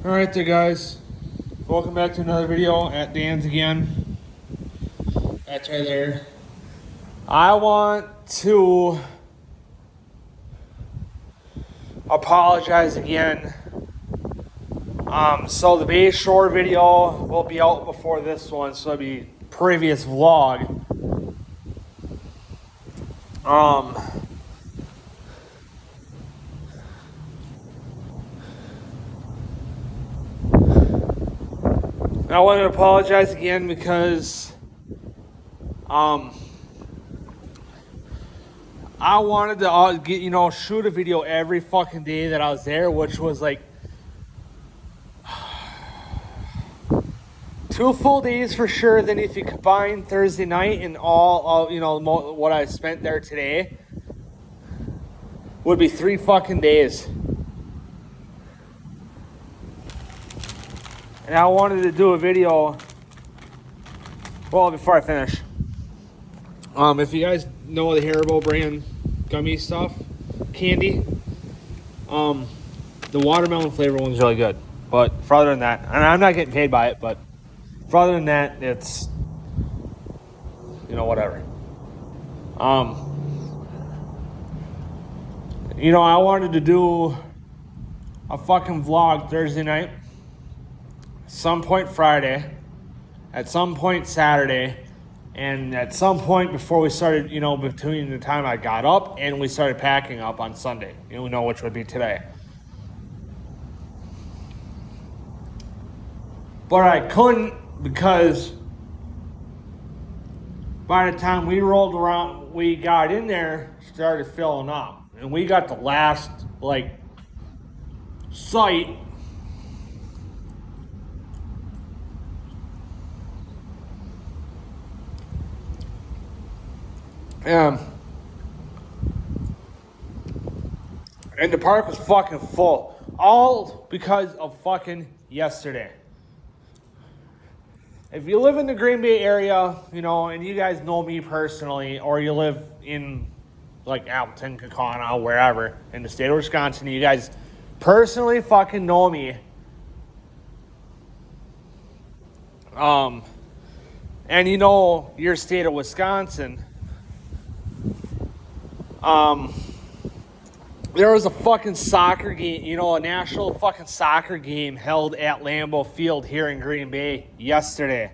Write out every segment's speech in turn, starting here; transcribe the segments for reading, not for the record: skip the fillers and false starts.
Alright there guys, welcome back to another video at Danz again. That's right there. I want to apologize again. So the Bay Shore video will be out before this one, so it'll be previous vlog. I want to apologize again because I wanted to shoot a video every fucking day that I was there, which was like 2 full days for sure. Then if you combine Thursday night and all of what I spent there today, would be 3 fucking days. And I wanted to do a video. Well, before I finish, if you guys know the Haribo brand gummy stuff, candy, the watermelon flavor one's really good. But for other than that, and I'm not getting paid by it, but for other than that, it's whatever. I wanted to do a fucking vlog Thursday night, some point Friday, at some point Saturday, and at some point before we started, between the time I got up and we started packing up on Sunday, which would be today. But I couldn't because by the time we rolled around, we got in there, started filling up. And we got the last, site. And the park was fucking full. All because of fucking yesterday. If you live in the Green Bay area, and you guys know me personally, or you live in Appleton, Kaukauna, wherever in the state of Wisconsin, you guys personally fucking know me. And your state of Wisconsin. There was a fucking soccer game, a national fucking soccer game held at Lambeau Field here in Green Bay yesterday.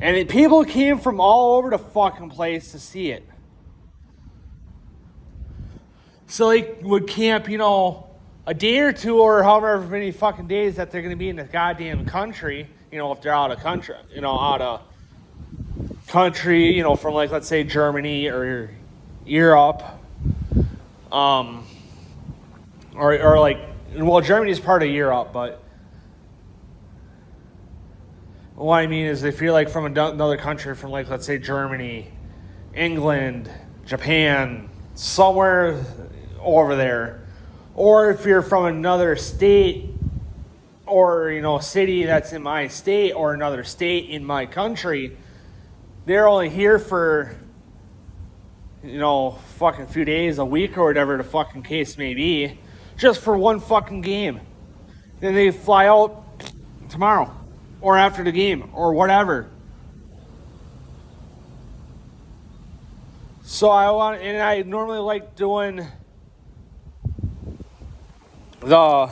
And people came from all over the fucking place to see it. So they would camp, a day or two or however many fucking days that they're going to be in the goddamn country, if they're out of country, from let's say Germany or Europe. Germany is part of Europe, but what I mean is if you're from another country, from let's say Germany, England, Japan, somewhere over there, or if you're from another state or city that's in my state or another state in my country, they're only here for fucking few days, a week, or whatever the fucking case may be, just for one fucking game. Then they fly out tomorrow, or after the game, or whatever. So I normally like doing when I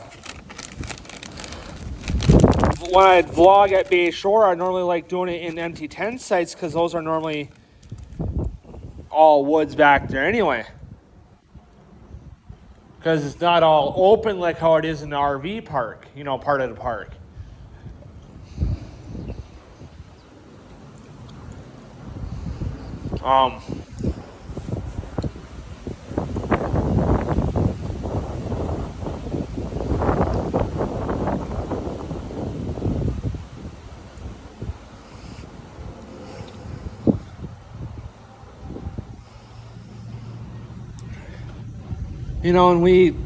vlog at Bay Shore, I normally like doing it in empty tent sites, because those are normally all woods back there anyway, because it's not all open like how it is in the RV park, part of the park.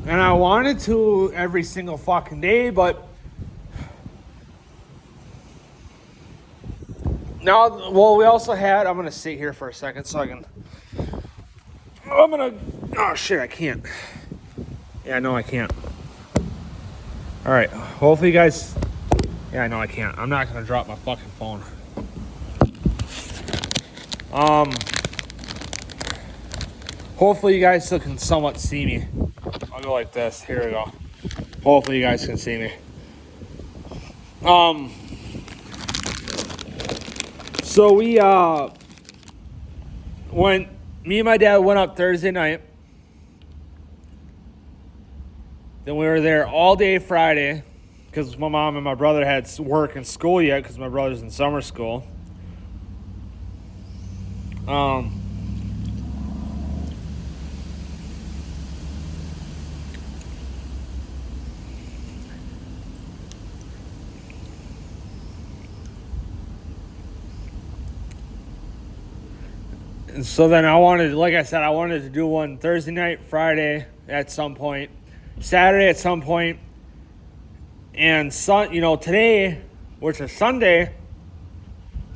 And I wanted to every single fucking day, but now, we also had, I'm going to sit here for a second so I can, oh shit, I can't. Yeah, no, I can't. All right. Hopefully you guys... Yeah, I know I can't. I'm not going to drop my fucking phone. Hopefully you guys still can somewhat see me. I'll go like this. Here we go. Hopefully you guys can see me. So we, when me and my dad went up Thursday night, then we were there all day Friday because my mom and my brother had work and school yet because my brother's in summer school. And so then I wanted, like I said, I wanted to do one Thursday night, Friday at some point, Saturday at some point, and today, which is Sunday,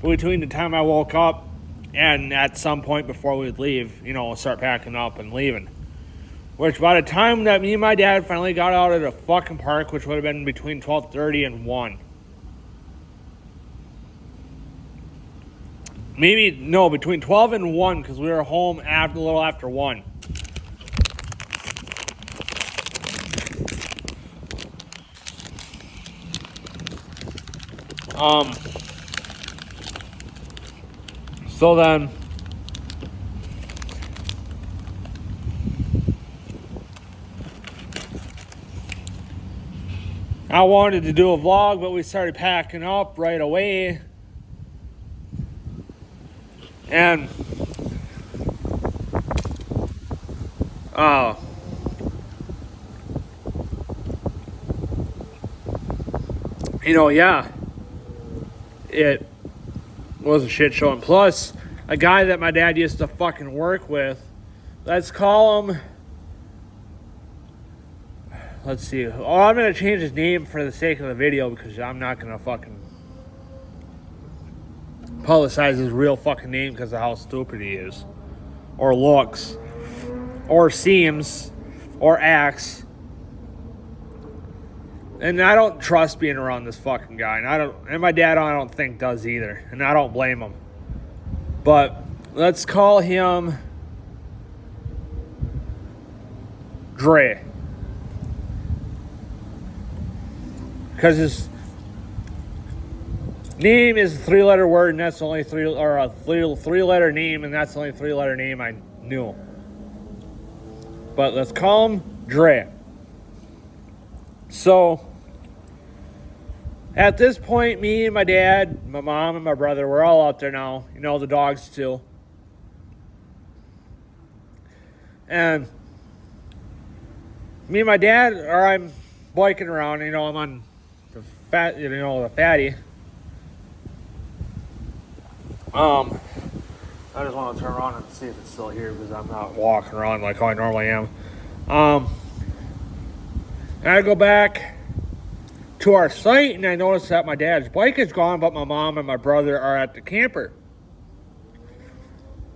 between the time I woke up and at some point before we'd leave, start packing up and leaving. Which by the time that me and my dad finally got out of the fucking park, which would have been between 12:30 and 1. Between 12 and 1, because we were home a little after 1. So then, I wanted to do a vlog, but we started packing up right away. And it was a shit show. And plus, a guy that my dad used to fucking work with, let's see. Oh, I'm going to change his name for the sake of the video because I'm not going to fucking publicize his real fucking name because of how stupid he is, or looks, or seems, or acts. And I don't trust being around this fucking guy, and my dad I don't think does either, and I don't blame him. But let's call him Dre, because his name is a three-letter word, and that's only three-letter name, and that's the only three-letter name I knew. But let's call him Dre. So, at this point, me and my dad, my mom and my brother, we're all out there now. The dogs too. And me and my dad, I'm biking around. I'm on the fatty. I just want to turn around and see if it's still here because I'm not walking around like how I normally am. And I go back to our site and I notice that my dad's bike is gone, but my mom and my brother are at the camper.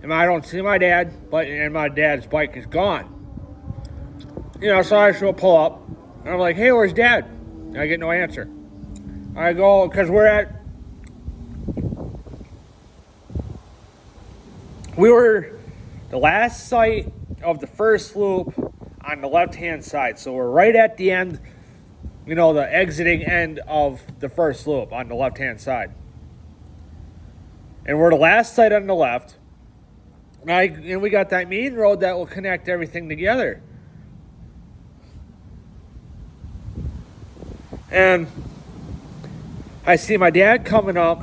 And I don't see my dad, and my dad's bike is gone. So I should pull up. And I'm like, hey, where's Dad? And I get no answer. I go, because we were the last site of the first loop on the left-hand side. So we're right at the end, the exiting end of the first loop on the left-hand side. And we're the last site on the left. And we got that main road that will connect everything together. And I see my dad coming up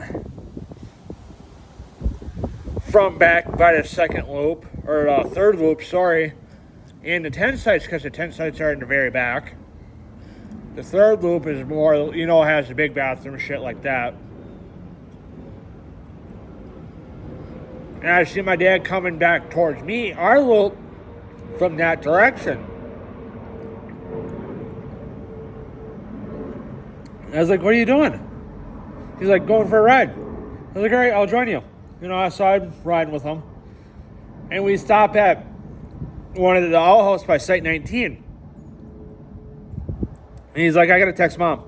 from back by the second loop, or third loop, sorry, and the 10 sites, because the 10 sites are in the very back. The third loop is more, has a big bathroom, shit like that. And I see my dad coming back towards me, our loop, from that direction. I was like, what are you doing? He's like, going for a ride. I was like, all right, I'll join you. So I'm riding with him. And we stop at one of the Owl House by Site 19. And he's like, I gotta text mom.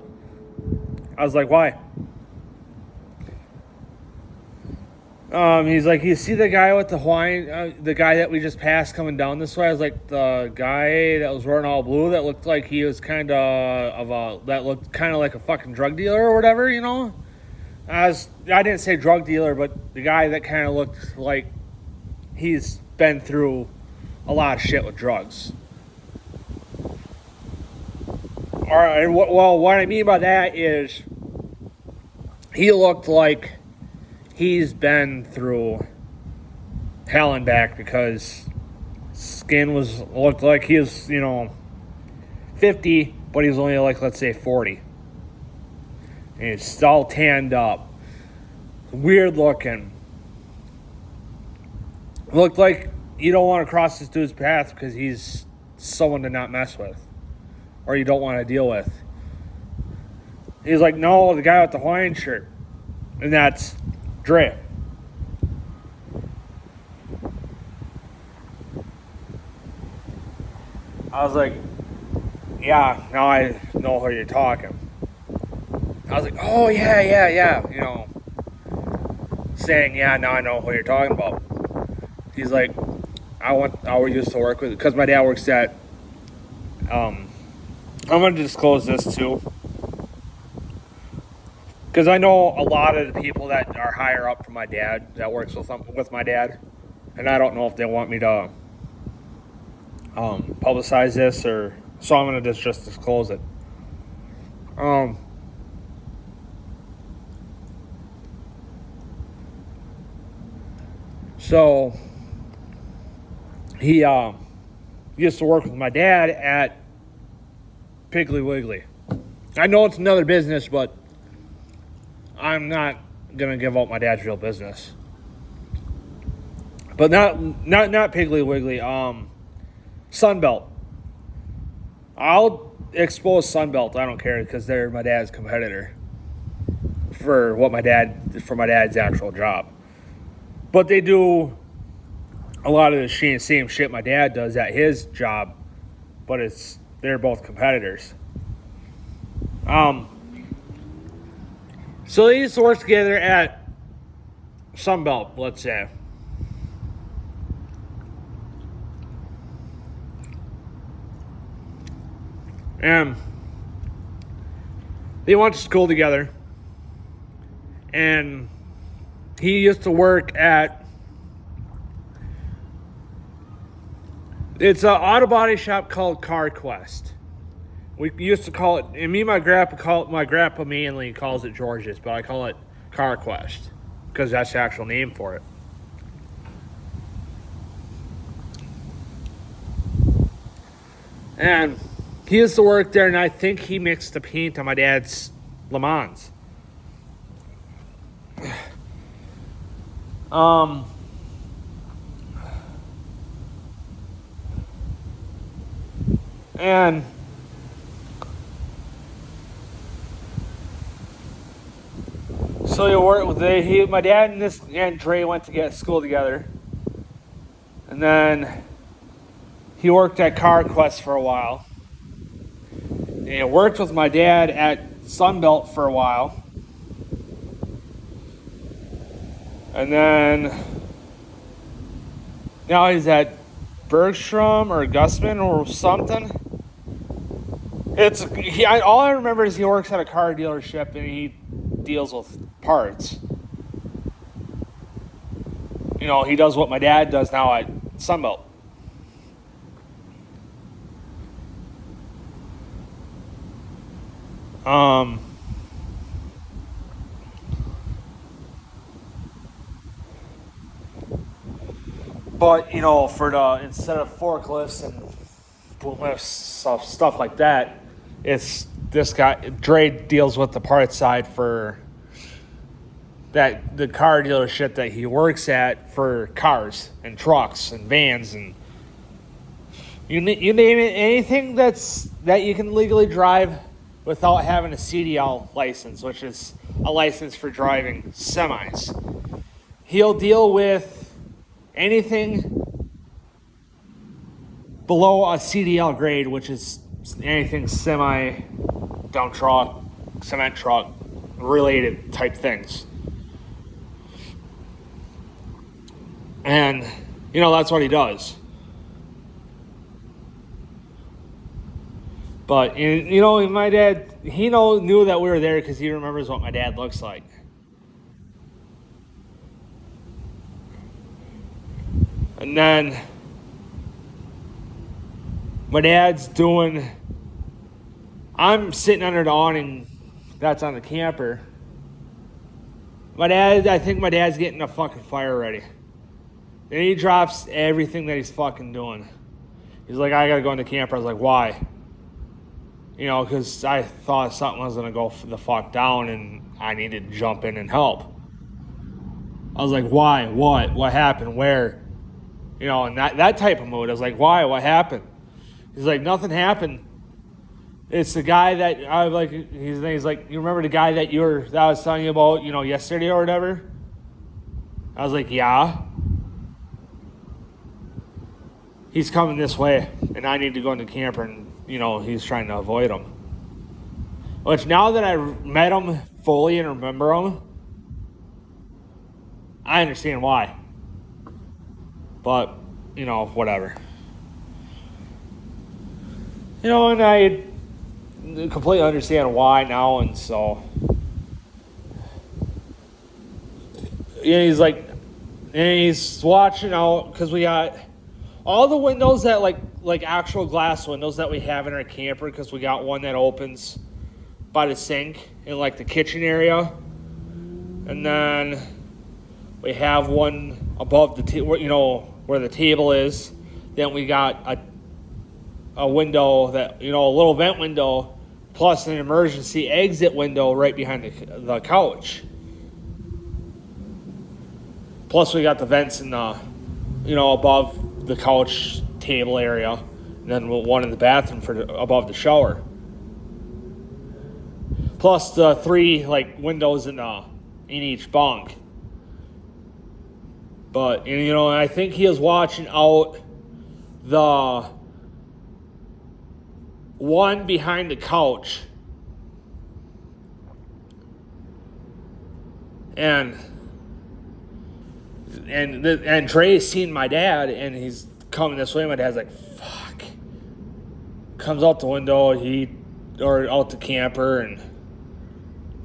I was like, why? He's like, you see the guy with the Hawaiian, the guy that we just passed coming down this way? I was like, the guy that was wearing all blue that looked like he was that looked kind of like a fucking drug dealer or whatever, you know? I didn't say drug dealer, but the guy that kind of looked like he's been through a lot of shit with drugs. All right, well, what I mean by that is he looked like he's been through hell and back because skin looked like he was, 50, but he was only like, let's say 40. And he's all tanned up. Weird looking. Looked like you don't want to cross this dude's path because he's someone to not mess with. Or you don't want to deal with. He's like, no, the guy with the Hawaiian shirt. And that's Dre. I was like, yeah, now I know who you're talking. I was like, oh, yeah. Saying, yeah, now I know who you're talking about. He's like, I used to work with, because my dad works at, I'm going to disclose this too. Because I know a lot of the people that are higher up from my dad, that works with my dad. And I don't know if they want me to publicize this or... So I'm going to just disclose it. So he used to work with my dad at Piggly Wiggly. I know it's another business, but I'm not gonna give out my dad's real business. But not Piggly Wiggly. Sunbelt. I'll expose Sunbelt. I don't care because they're my dad's competitor for my dad's actual job. But they do a lot of the same shit my dad does at his job, but they're both competitors. So they used to work together at Sunbelt, let's say. And they went to school together. And he used to work at... It's an auto body shop called Car Quest. We used to call it, and my grandpa mainly calls it George's, but I call it Car Quest because that's the actual name for it. And he used to work there, and I think he mixed the paint on my dad's Le Mans. And so you work with my dad and Dre went to get school together, and then he worked at Car Quest for a while. And he worked with my dad at Sunbelt for a while, and then now he's at Bergstrom or Gussman or something. All I remember is he works at a car dealership and he deals with parts. He does what my dad does now at Sunbelt. But instead of forklifts and boom lifts, stuff like that, it's this guy. Dre deals with the parts side for the car dealership that he works at for cars and trucks and vans and you name it, anything that you can legally drive without having a CDL license, which is a license for driving semis. He'll deal with anything below a CDL grade, which is anything semi, dump truck, cement truck related type things. And, you know, that's what he does. But, you know, my dad, he knew that we were there because he remembers what my dad looks like. And then my dad's I'm sitting under the awning that's on the camper. I think my dad's getting a fucking fire ready. Then he drops everything that he's fucking doing. He's like, I gotta go in the camper. I was like, why? You know, because I thought something was going to go the fuck down and I needed to jump in and help. I was like, why? What? What happened? Where? You know, in that type of mood. I was like, why? What happened? He's like, nothing happened. It's the guy that I like, he's like, you remember the guy that I was telling you about, you know, yesterday or whatever? I was like, yeah. He's coming this way and I need to go in the camper and, you know, he's trying to avoid him. Which now that I met him fully and remember him, I understand why. But, you know, whatever. You know, and I completely understand why now, and so. Yeah, he's like, and he's watching out, because we got all the windows that, like actual glass windows that we have in our camper, because we got one that opens by the sink in like the kitchen area, and then we have one above the you know, where the table is. Then we got a window that, you know, a little vent window plus an emergency exit window right behind the couch. Plus we got the vents in the, you know, above the couch table area, and then one in the bathroom above the shower. Plus the 3 like windows in each bunk. But, you know, I think he is watching out the one behind the couch. And Dre's seen my dad, and he's coming this way. My dad's like, fuck. Comes out the window, or out the camper, and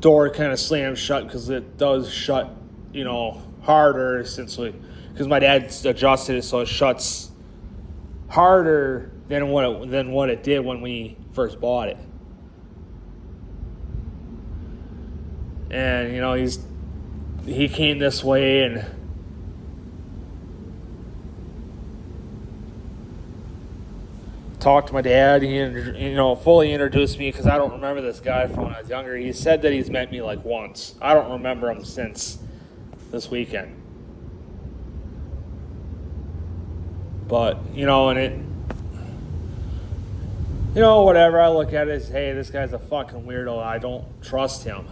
door kind of slams shut, because it does shut, you know, harder because my dad's adjusted it so it shuts harder than what it did when we first bought it. And, you know, he came this way and talked to my dad. He, you know, fully introduced me, because I don't remember this guy from when I was younger. He said that he's met me like once. I don't remember him since this weekend. But, you know, and it, you know, whatever, I look at it as, hey, this guy's a fucking weirdo. I don't trust him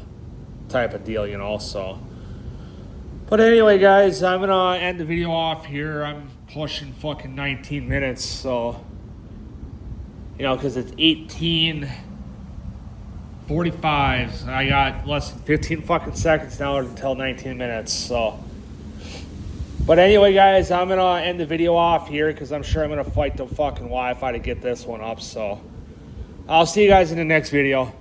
type of deal, you know, so. But anyway, guys, I'm going to end the video off here. I'm pushing fucking 19 minutes, so, you know, because it's 18:45. I got less than 15 fucking seconds now until 19 minutes, so. But anyway, guys, I'm going to end the video off here, because I'm sure I'm going to fight the fucking Wi-Fi to get this one up, so. I'll see you guys in the next video.